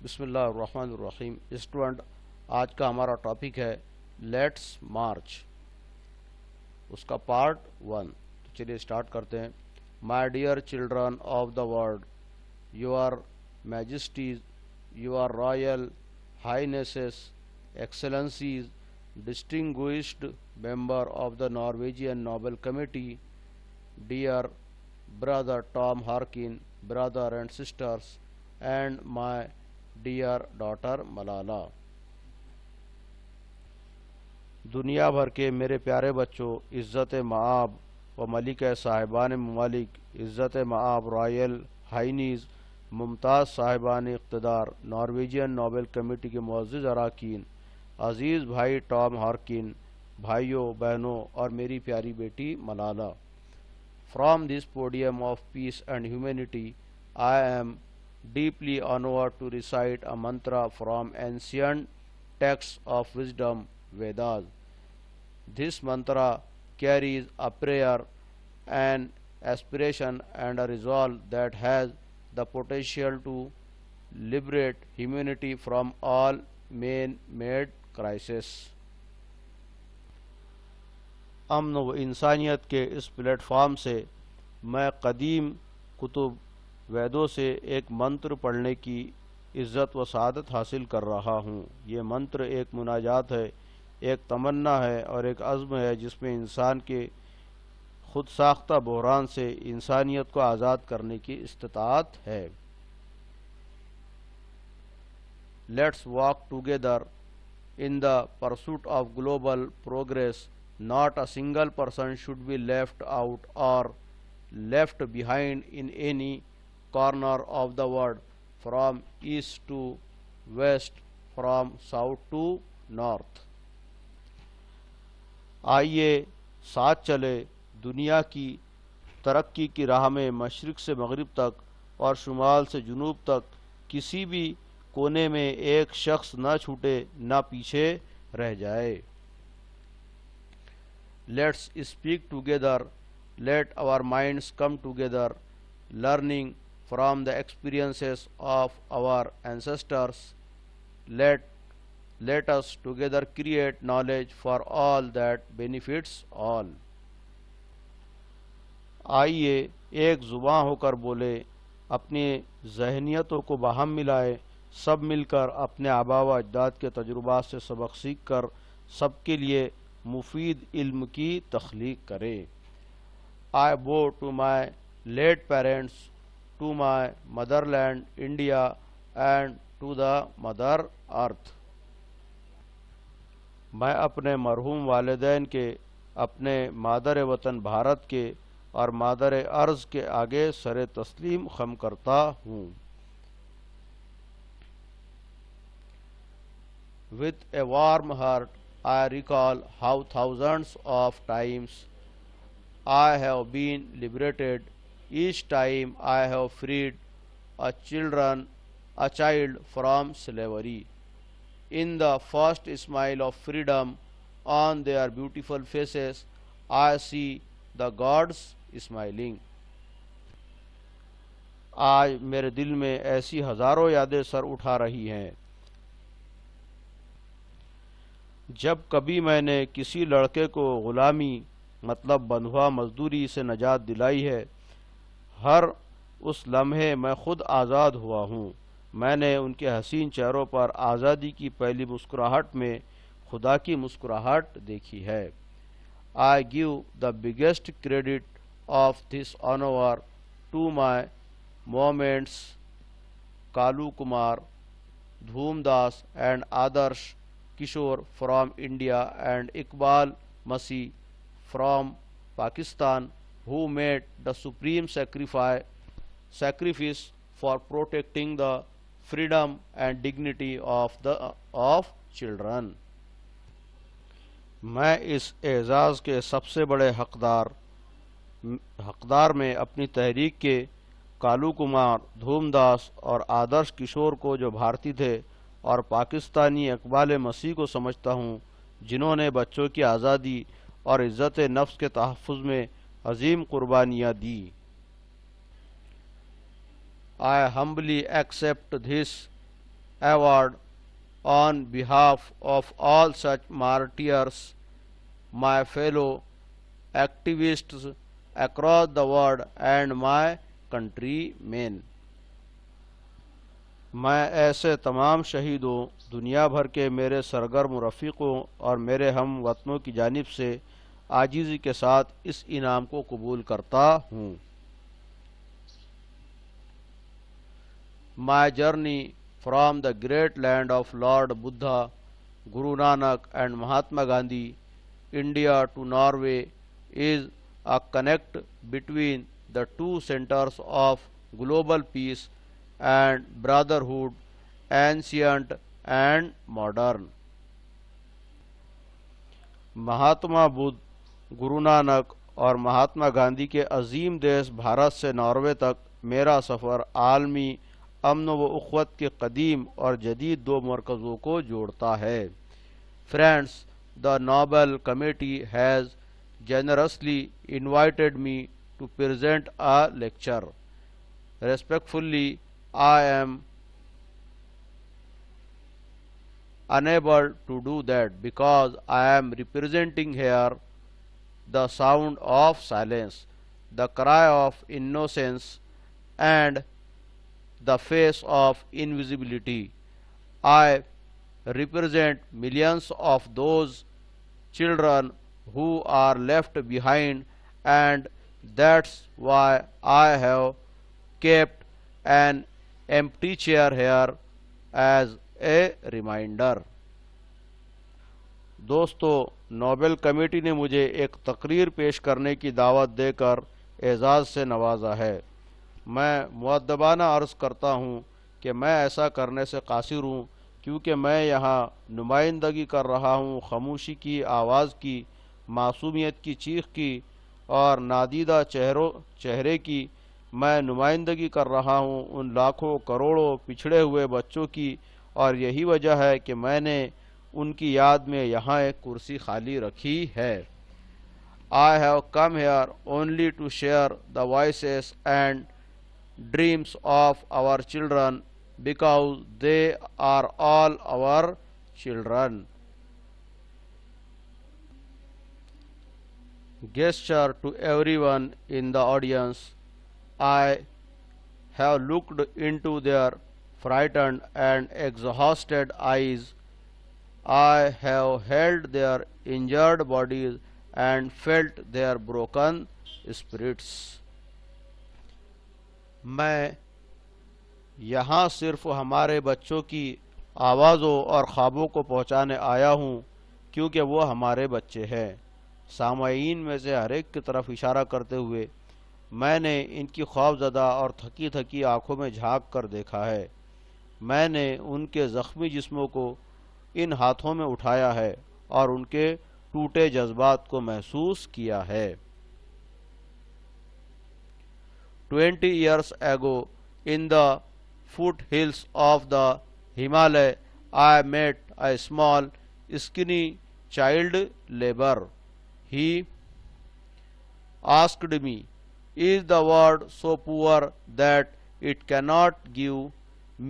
बिस्मिल्लाहिर्रहमानिर्रहीम। स्टूडेंट, आज का हमारा टॉपिक है लेट्स मार्च, उसका पार्ट 1। तो चलिए स्टार्ट करते हैं। My dear children of the world, your majesties, your royal highnesses, excellencies, distinguished member of the Norwegian Nobel committee, dear brother Tom Harkin, brother and sisters, and my dear daughter Malala। दुनिया भर के मेरे प्यारे बच्चों, इज़्ज़त माआब व मलिका साहिबान ममालिक, इज़्ज़त माआब रॉयल हाइनीज़, मुमताज़ साहिबान इक़्तिदार, नॉर्वेजियन नोबेल कमेटी के मुअज़्ज़िज़ अरकान, अज़ीज़ भाई टॉम हार्किन, भाइयों बहनों और मेरी प्यारी बेटी Malala. From this podium of peace and humanity, I am deeply honored to recite a mantra from ancient texts of wisdom, Vedas. This mantra carries a prayer, an aspiration and a resolve that has the potential to liberate humanity from all man-made crises। अमन व इंसानियत के इस platform से मैं कदीम कुतुब वेदों से एक मंत्र पढ़ने की इज़्ज़त व सादत हासिल कर रहा हूँ। ये मंत्र एक मुनाजात है, एक तमन्ना है और एक अज़्म है जिसमें इंसान के खुद साख्ता बहरान से इंसानियत को आज़ाद करने की इस्तिताअत है। Let's walk together in the pursuit of global progress. Not a single person should be left out or left behind in any corner of the world, from east to west, from south to north। आइए साथ चले दुनिया की तरक्की की राह में मशरिक से मगरिब तक और शुमाल से जुनूब तक किसी भी कोने में एक शख्स न छूटे, न पीछे रह जाए। Let's speak together, let our minds come together, learning from the experiences of our ancestors। Let us together create knowledge for all that benefits all। आइए एक ज़ुबां होकर बोले, अपनी ज़हनियतों को बाहम मिलाए, सब मिलकर अपने आबा व अजदाद के तजुर्बात से सबक सीख कर सबके लिए मुफीद इल्म की तख्लीक करे। I bow to my late parents, to my motherland India and to the mother earth. मैं अपने मरहूम वालिदैन के, अपने मादर वतन भारत के और मादर अर्ज़ के आगे सरे तस्लीम खम करता हूँ। With a warm heart I recall how thousands of times I have been liberated, each time I have freed a child from slavery। In the first smile of freedom on their beautiful faces, I see the gods smiling। आज मेरे दिल में ऐसी हजारों यादें sir उठा रही हैं। जब कभी मैंने किसी लड़के को गुलामी मतलब बंधुआ मजदूरी से नजात दिलाई है, हर उस लम्हे मैं खुद आज़ाद हुआ हूँ। मैंने उनके हसीन चेहरों पर आज़ादी की पहली मुस्कुराहट में खुदा की मुस्कुराहट देखी है। I give the biggest credit of this honour to my moments Kalu Kumar, Dhoomdas and Adarsh Kishore from India and Iqbal Masih from Pakistan, who made the supreme sacrifice for protecting the freedom and dignity of children। मैं इस एजाज़ के सबसे बड़े हकदार में अपनी तहरीक के कालू कुमार, धूमदास और आदर्श किशोर को, जो भारतीय थे, और पाकिस्तानी इकबाल मसीह को समझता हूँ, जिन्होंने बच्चों की आज़ादी और इज़्ज़त नफ्स के तहफ़्फ़ुज़ में अजीम कुर्बानियाँ दी। I humbly accept this award on behalf of all such martyrs, my fellow activists across the world and my countrymen। मैं ऐसे तमाम शहीदों, दुनिया भर के मेरे सरगर्म रफ़ीक़ों और मेरे हम वतनों की जानिब से आजीज़ी के साथ इस इनाम को कबूल करता हूँ। My journey from the great land of Lord Buddha, Guru Nanak and Mahatma Gandhi, India to Norway is a connect between the two centers of global peace and brotherhood, ancient and modern। Mahatma Buddha, Guru Nanak और महात्मा गांधी के अजीम देश भारत से Norway तक मेरा सफ़र आलमी अमन व उख़्वत के कदीम और जदीद दो मरकज़ों को जोड़ता है। Friends, the Nobel committee has generously invited me to present a lecture. Respectfully, I am unable to do that because I am representing here the sound of silence, the cry of innocence, and the face of invisibility. I represent millions of those children who are left behind, and that's why I have kept an empty chair here as a reminder। दोस्तों, Nobel committee ने मुझे एक तकरीर पेश करने की दावत देकर एजाज़ से नवाजा है। मैं मुअद्दबाना अर्ज़ करता हूँ कि मैं ऐसा करने से कासिर हूँ, क्योंकि मैं यहाँ नुमाइंदगी कर रहा हूँ खामोशी की आवाज़ की, मासूमियत की चीख की और नादीदा चेहरे की। मैं नुमाइंदगी कर रहा हूँ उन लाखों करोड़ों पिछड़े हुए बच्चों की, और यही वजह है कि मैंने उनकी याद में यहाँ एक कुर्सी खाली रखी है। I have come here only to share the voices and dreams of our children because they are all our children। Gesture to everyone in the audience, I have looked into their frightened and exhausted eyes. I have held their injured bodies and felt their broken spirits। मैं यहाँ सिर्फ हमारे बच्चों की आवाज़ों और ख्वाबों को पहुँचाने आया हूँ, क्योंकि वो हमारे बच्चे हैं। सामाईन में से हर एक की तरफ इशारा करते हुए मैंने इनकी खौफज़दा और थकी थकी आंखों में झांक कर देखा है। मैंने उनके ज़ख्मी जिस्मों को इन हाथों में उठाया है और उनके टूटे जज्बात को महसूस किया है। 20 years ago, in the foothills of the Himalaya, I met a small, skinny child laborer. He asked me, "Is the world so poor that it cannot give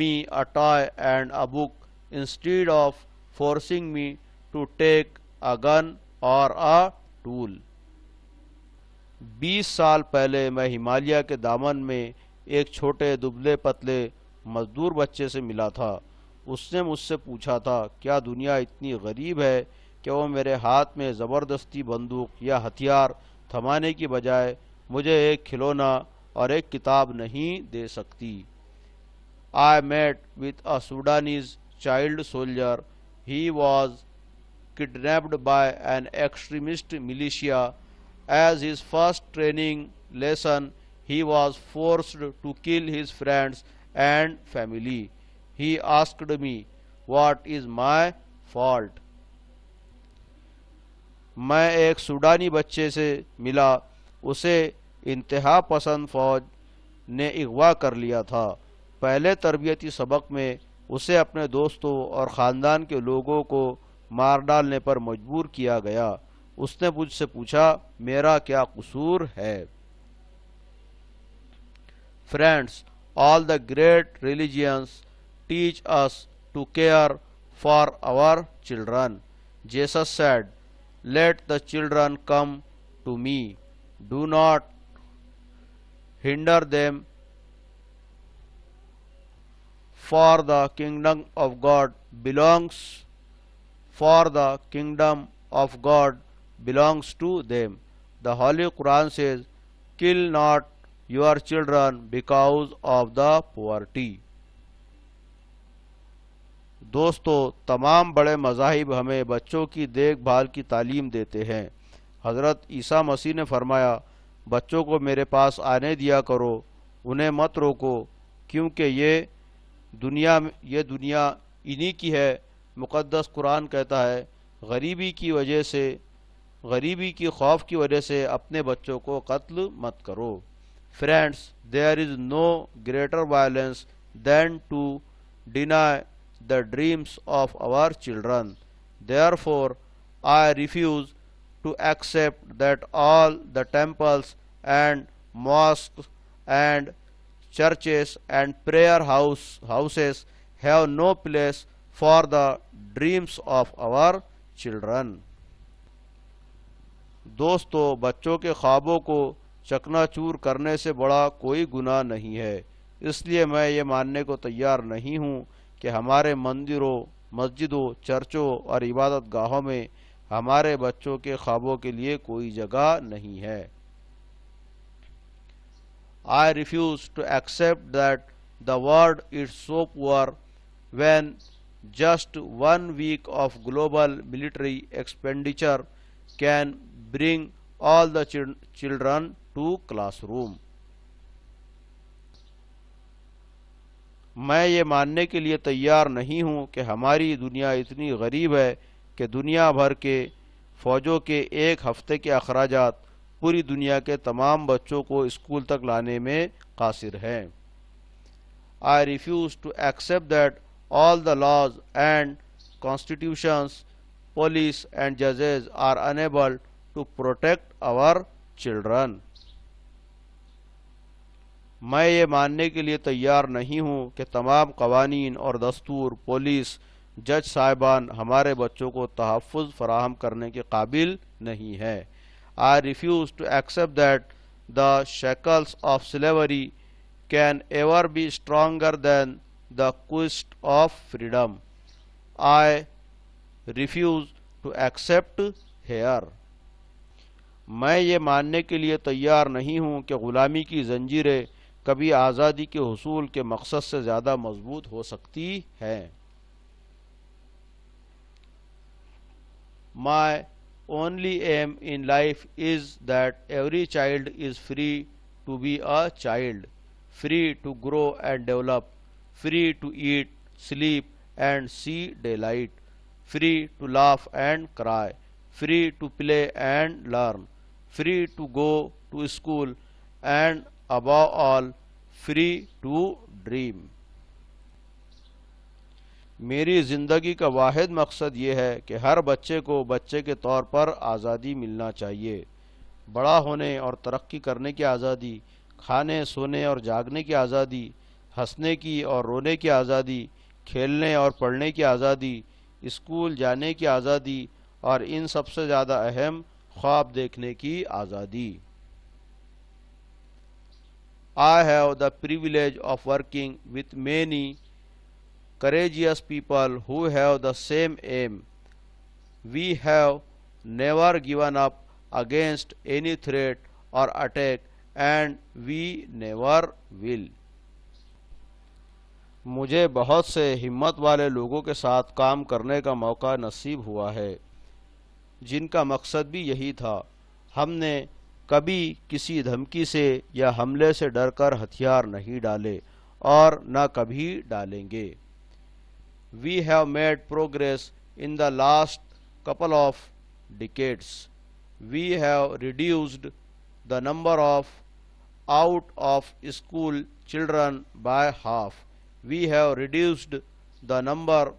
me a toy and a book instead of forcing me to take a gun or a tool?" 20 साल पहले मैं हिमालय के दामन में एक छोटे दुबले पतले मजदूर बच्चे से मिला था। उसने मुझसे पूछा था, क्या दुनिया इतनी गरीब है कि वो मेरे हाथ में ज़बरदस्ती बंदूक या हथियार थमाने की बजाय मुझे एक खिलौना और एक किताब नहीं दे सकती। I met with a Sudanese child soldier. He was kidnapped by an extremist militia. As his first training lesson, he was forced to kill his friends and family. He asked me, "What is my fault?" मैं एक सूडानी बच्चे से मिला। उसे इंतहा पसंद फौज ने अगवा कर लिया था। पहले तरबियती सबक में उसे अपने दोस्तों और ख़ानदान के लोगों को मार डालने पर मजबूर किया गया। उसने मुझसे पूछा, मेरा क्या कसूर है? Friends, all the great religions teach us to care for our children. Jesus said, "Let the children come to me. Do not hinder them, for the kingdom of God belongs for the kingdom of God belongs to them." The Holy Quran says, "Kill not your children because of the poverty." दोस्तों, तमाम बड़े मज़ाहिब हमें बच्चों की देखभाल की तालीम देते हैं। हज़रत ईसा मसीह ने फरमाया, बच्चों को मेरे पास आने दिया करो, उन्हें मत रोको, क्योंकि ये दुनिया इन्हीं की है। मुक़द्दस कुरान कहता है, गरीबी की खौफ की वजह से अपने बच्चों को कत्ल मत करो। Friends, there is no greater violence than to deny the dreams of our children. Therefore, I refuse to accept that all the temples and mosques and churches and houses have no place for the dreams of our children. दोस्तों, बच्चों के ख्वाबों को चकनाचूर करने से बड़ा कोई गुनाह नहीं है। इसलिए मैं ये मानने को तैयार नहीं हूँ कि हमारे मंदिरों, मस्जिदों, चर्चों और इबादत गाहों में हमारे बच्चों के ख्वाबों के लिए कोई जगह नहीं है। I refuse to accept that the world is so poor when just 1 week of global military expenditure can bring all the children to classroom. मैं ये मानने के लिए तैयार नहीं हूँ कि हमारी दुनिया इतनी गरीब है कि दुनिया भर के फ़ौजों के एक हफ्ते के अखराजात पूरी दुनिया के तमाम बच्चों को स्कूल तक लाने में कासिर हैं। I refuse to accept that all the laws and constitutions, police and judges are unable to protect our children. मैं ये मानने के लिए तैयार नहीं हूँ कि तमाम कवानीन और दस्तूर, पुलिस, जज साहिबान हमारे बच्चों को तहफ़्फ़ुज़ फराहम करने के काबिल नहीं है। I refuse to accept that the shackles of slavery can ever be stronger than the quest of freedom. I refuse to accept here. मैं ये मानने के लिए तैयार नहीं हूँ कि ग़ुलामी की जंजीरें कभी आज़ादी के हुसूल के मकसद से ज़्यादा मजबूत हो सकती है। My only aim in life is that every child is free to be a child, free to grow and develop, free to eat, sleep and see daylight, free to laugh and cry, free to play and learn, free to go to school, and above all free to dream. मेरी ज़िंदगी का वाहिद मकसद ये है कि हर बच्चे को बच्चे के तौर पर आज़ादी मिलना चाहिए। बड़ा होने और तरक्की करने की आज़ादी, खाने, सोने और जागने की आज़ादी, हंसने की और रोने की आज़ादी, खेलने और पढ़ने की आज़ादी, स्कूल जाने की आज़ादी और इन सबसे ज़्यादा अहम ख्वाब देखने की आज़ादी। I have the privilege of working with many courageous people who have the same aim. We have never given up against any threat or attack, and we never will. मुझे बहुत से हिम्मत वाले लोगों के साथ काम करने का मौका नसीब हुआ है, जिनका मकसद भी यही था। हमने कभी किसी धमकी से या हमले से डरकर हथियार नहीं डाले और न कभी डालेंगे। We have made progress in the last couple of decades. We have reduced the number of out of school children by half. We have reduced the number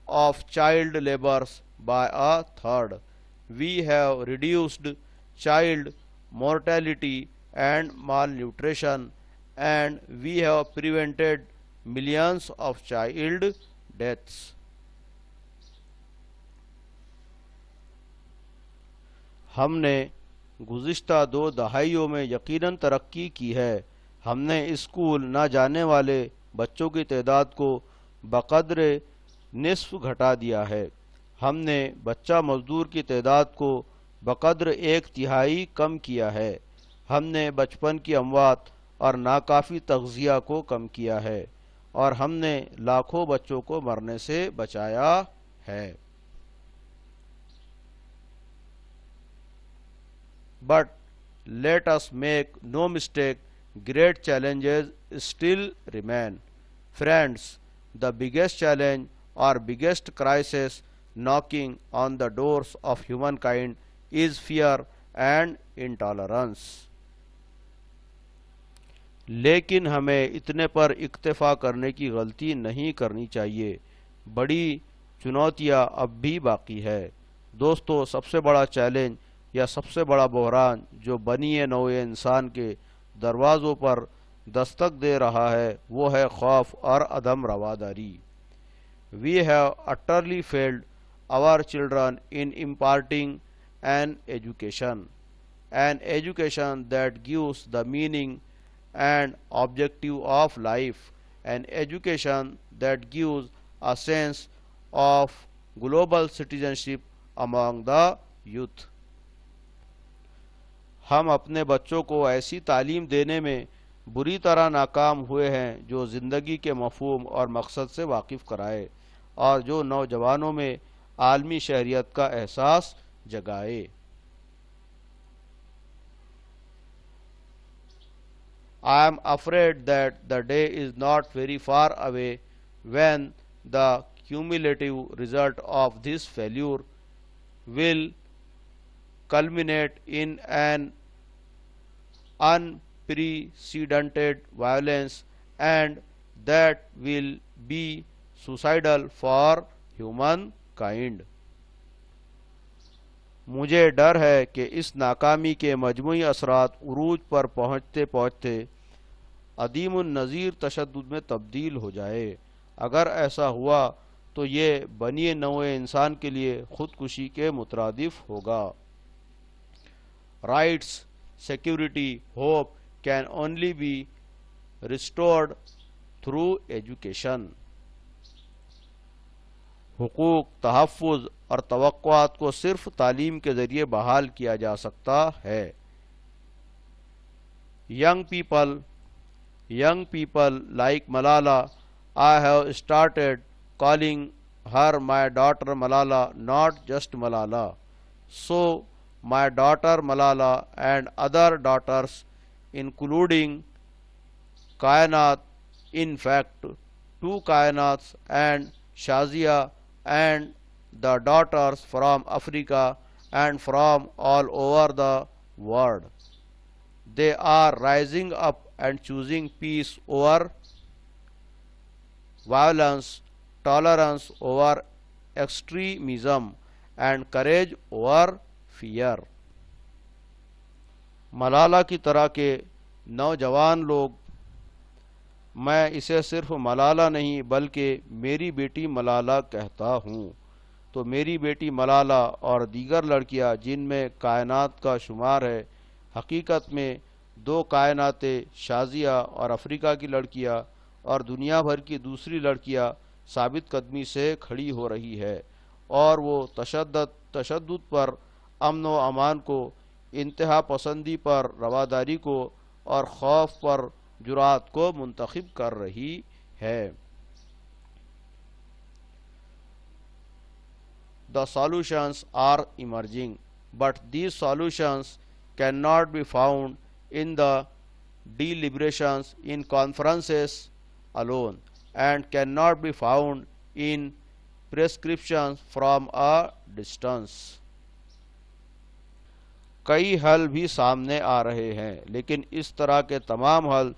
of child laborers by a third. We have reduced child mortality and malnutrition, and we have prevented millions of child deaths. हमने गुज़िश्ता 2 दहाइयों में यकीनन तरक्की की है। हमने school न जाने वाले बच्चों की तादाद को बक़द्र निस्फ़ घटा दिया है। हमने बच्चा मज़दूर की तादाद को बक़द्र 1/3 कम किया है। हमने बचपन की अमवात और नाकाफ़ी तग़ज़िया को कम किया है और हमने लाखों बच्चों को मरने से बचाया है। But let us make no mistake, great challenges still remain. Friends, the biggest challenge or biggest crisis knocking on the doors of humankind is fear and intolerance. लेकिन हमें इतने पर इक्तफा करने की गलती नहीं करनी चाहिए। बड़ी चुनौतियां अब भी बाकी है। दोस्तों, सबसे बड़ा चैलेंज या सबसे बड़ा बहरान जो बनी नौए इंसान के दरवाज़ों पर दस्तक दे रहा है वो है खौफ और अदम रवादारी। We have utterly failed our children in imparting an education that gives the meaning and objective of life, an education that gives a sense of global citizenship among the youth. हम अपने बच्चों को ऐसी तालीम देने में बुरी तरह नाकाम हुए हैं जो ज़िंदगी के मफ़हूम और मकसद से वाकिफ़ कराए और जो नौजवानों में आलमी शहरियत का एहसास जगाए। I am afraid that the day is not very far away when the cumulative result of this failure will culminate in an unprecedented violence, and that will be suicidal for humankind. मुझे डर है कि इस नाकामी के मजमूई असरात उरूज पर पहुँचते पहुँचते अदीमुन नज़ीर तशद्दुद में तब्दील हो जाए। अगर ऐसा हुआ तो ये बनी नौए इंसान के लिए खुदकुशी के मुतरादिफ होगा। Rights, security, hope can only be restored through education. हुकूक, तहफ़्फ़ुज़ और तवक्कुआत को सिर्फ तालीम के ज़रिए बहाल किया जा सकता है। Young people like Malala, I have started calling her my daughter Malala, not just Malala. So my daughter Malala and other daughters, including Kainat, in fact, 2 Kainats and Shazia, and the daughters from Africa and from all over the world. They are rising up and choosing peace over violence, tolerance over extremism, and courage over fear. Malala की तरह के नौजवान लोग, मैं इसे सिर्फ मलाला नहीं बल्कि मेरी बेटी मलाला कहता हूँ, तो मेरी बेटी मलाला और दीगर लड़कियाँ जिनमें कायनात का शुमार है, हकीकत में 2 कायनातें शाजिया और अफ्रीका की लड़कियां और दुनिया भर की दूसरी लड़कियां साबित कदमी से खड़ी हो रही है और वो तशद्दुद पर, अमन व अमान को, इंतहा पसंदी पर रवादारी को और खौफ पर जुरात को मुंतखब कर रही है। The solutions are emerging, but these solutions cannot be found in the deliberations in conferences alone and cannot be found in prescriptions from a distance. कई हल भी सामने आ रहे हैं, लेकिन इस तरह के तमाम हल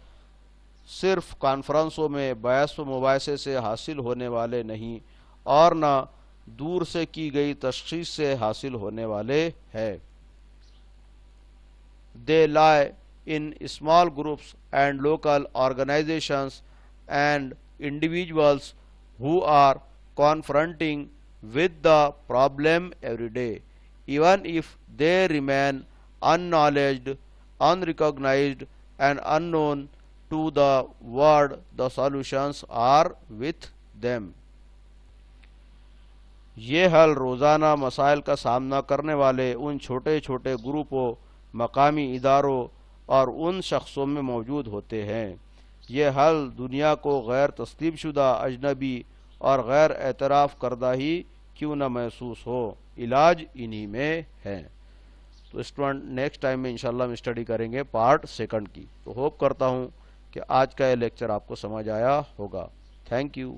सिर्फ कॉन्फ्रेंसों में बहस व मुबाहिसे से हासिल होने वाले नहीं और न दूर से की गई तशख़ीस से हासिल होने वाले हैं। They lie in small groups and local organizations and individuals who are confronting with the problem every day, even if they remain unknowledged, unrecognized, and unknown to the world. The solutions are with them. ये हल रोज़ाना मसाइल का सामना करने वाले उन छोटे छोटे ग्रुपों, मकामी इदारों और उन शख्सों में मौजूद होते हैं। ये हल दुनिया को गैर तस्लीम शुदा, अजनबी और गैर एतराफ़ करदा ही क्यों न महसूस हो, इलाज इन्हीं में है। तो स्टूडेंट नेक्स्ट टाइम में इंशाल्लाह हम स्टडी करेंगे पार्ट सेकंड की। तो होप करता हूँ कि आज का ये लेक्चर आपको समझ आया होगा। Thank you.